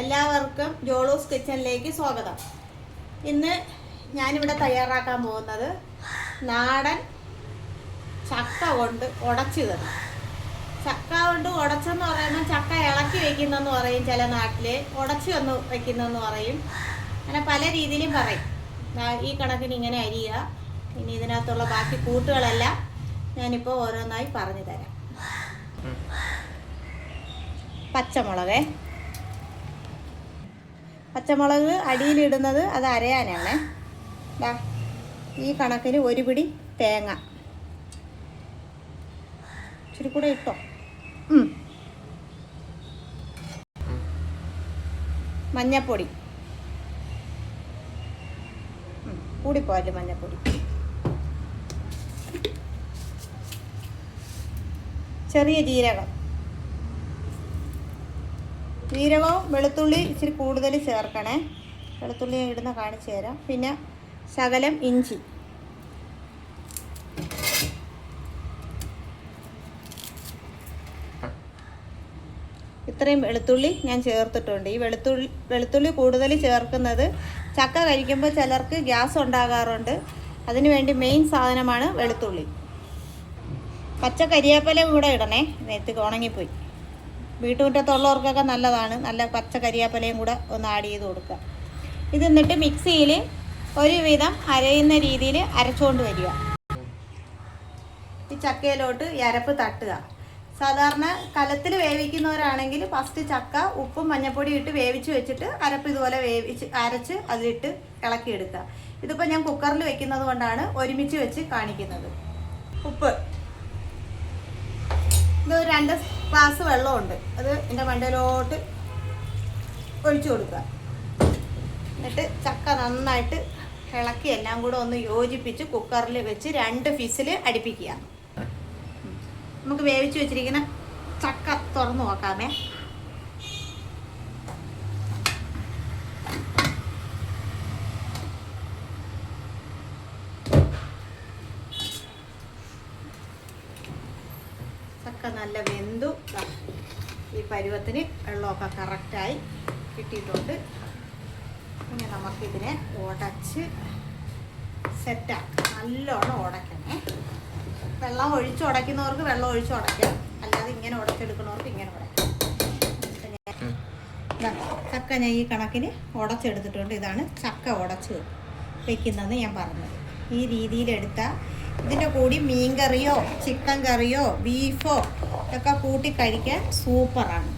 എല്ലാവർക്കും ജോളൂസ് കിച്ചണിലേക്ക് സ്വാഗതം. ഇന്ന് ഞാനിവിടെ തയ്യാറാക്കാൻ പോകുന്നത് നാടൻ ചക്ക കൊണ്ട് ഉടച്ചു തരും. ചക്ക കൊണ്ട് ഉടച്ചെന്ന് പറയുമ്പോൾ ചക്ക ഇളക്കി വയ്ക്കുന്നെന്ന് പറയും, ചില നാട്ടിൽ ഉടച്ചു വന്ന് വയ്ക്കുന്നെന്ന് പറയും, അങ്ങനെ പല രീതിയിലും പറയും. ഈ കണക്കിന് ഇങ്ങനെ അരിയുക. ഇനി ഇതിനകത്തുള്ള ബാക്കി കൂട്ടുകളെല്ലാം ഞാനിപ്പോൾ ഓരോന്നായി പറഞ്ഞു തരാം. പച്ചമുളക് അടിയിലിടുന്നത് അത് അരയാനാണ്. ഈ കണക്കിന് ഒരു പിടി തേങ്ങ, ഇച്ചിരി കൂടെ ഇട്ടോ. മഞ്ഞപ്പൊടി കൂടിപ്പോയല്ലേ, മഞ്ഞപ്പൊടി. ചെറിയ ജീരകവും വെളുത്തുള്ളി ഇച്ചിരി കൂടുതൽ ചേർക്കണേ. വെളുത്തുള്ളി ഇടുന്ന കാണിച്ചു തരാം. പിന്നെ ശകലം ഇഞ്ചി, ഇത്രയും വെളുത്തുള്ളി ഞാൻ ചേർത്തിട്ടുണ്ട്. ഈ വെളുത്തുള്ളി കൂടുതൽ ചേർക്കുന്നത് ചക്ക കഴിക്കുമ്പോൾ ചിലർക്ക് ഗ്യാസ് ഉണ്ടാകാറുണ്ട്. അതിനുവേണ്ടി മെയിൻ സാധനമാണ് വെളുത്തുള്ളി. പച്ച കരിയാപ്പലയും കൂടെ ഇടണേ, നേരത്തെ ഉണങ്ങിപ്പോയി. വീട്ടുമുറ്റത്തുള്ളവർക്കൊക്കെ നല്ലതാണ്. നല്ല പച്ച കരിയാപ്പലയും കൂടെ ഒന്ന് ആഡ് ചെയ്ത് കൊടുക്കുക. ഇത് എന്നിട്ട് മിക്സിയിൽ ഒരുവിധം അരയുന്ന രീതിയിൽ അരച്ചുകൊണ്ട് വരിക. ഈ ചക്കയിലോട്ട് ഈ അരപ്പ് തട്ടുക. സാധാരണ കലത്തിൽ വേവിക്കുന്നവരാണെങ്കിൽ ഫസ്റ്റ് ചക്ക ഉപ്പും മഞ്ഞപ്പൊടിയും ഇട്ട് വേവിച്ച് വെച്ചിട്ട് അരപ്പ് ഇതുപോലെ അരച്ച് അതിലിട്ട് ഇളക്കിയെടുക്കുക. ഇതിപ്പോൾ ഞാൻ കുക്കറിൽ വെക്കുന്നത് കൊണ്ടാണ് ഒരുമിച്ച് വെച്ച് കാണിക്കുന്നത്. ഉപ്പ്, ഇത് 2 ഗ്ലാസ് വെള്ളമുണ്ട്, അത് എൻ്റെ മണ്ടയിലോട്ട് ഒഴിച്ചു കൊടുക്കുക. എന്നിട്ട് ചക്ക നന്നായിട്ട് ഇളക്കി എല്ലാം കൂടെ ഒന്ന് യോജിപ്പിച്ച് കുക്കറിൽ വെച്ച് 2 വിസിൽ അടുപ്പിക്കുക. നമുക്ക് വേവിച്ച് വെച്ചിരിക്കുന്ന ചക്ക തുറന്ന് നോക്കാമേ. ചക്ക നല്ല വെന്തു. ഈ പരുവത്തിന് വെള്ളമൊക്കെ കറക്റ്റായി കിട്ടിയിട്ടുണ്ട്. ഇനി നമുക്കിതിനെ ഉടച്ച് സെറ്റാക്കാം. നല്ലോണം ഉടയ്ക്കണേ. വെള്ളം ഒഴിച്ചുടയ്ക്കുന്നവർക്ക് വെള്ളം ഒഴിച്ചുടയ്ക്കാം, അല്ലാതെ ഇങ്ങനെ ഉടച്ചെടുക്കുന്നവർക്ക് ഇങ്ങനെ ഉടയ്ക്കാം. ചക്ക ഞാൻ ഈ കണക്കിന് ഉടച്ചെടുത്തിട്ടുണ്ട്. ഇതാണ് ചക്ക ഉടച്ച് വെക്കുന്നതെന്ന് ഞാൻ പറഞ്ഞത്. ഈ രീതിയിലെടുത്താൽ ഇതിൻ്റെ കൂടി മീൻ കറിയോ ചിക്കൻ കറിയോ ബീഫോ ഒക്കെ കൂട്ടി കഴിക്കാൻ സൂപ്പറാണ്.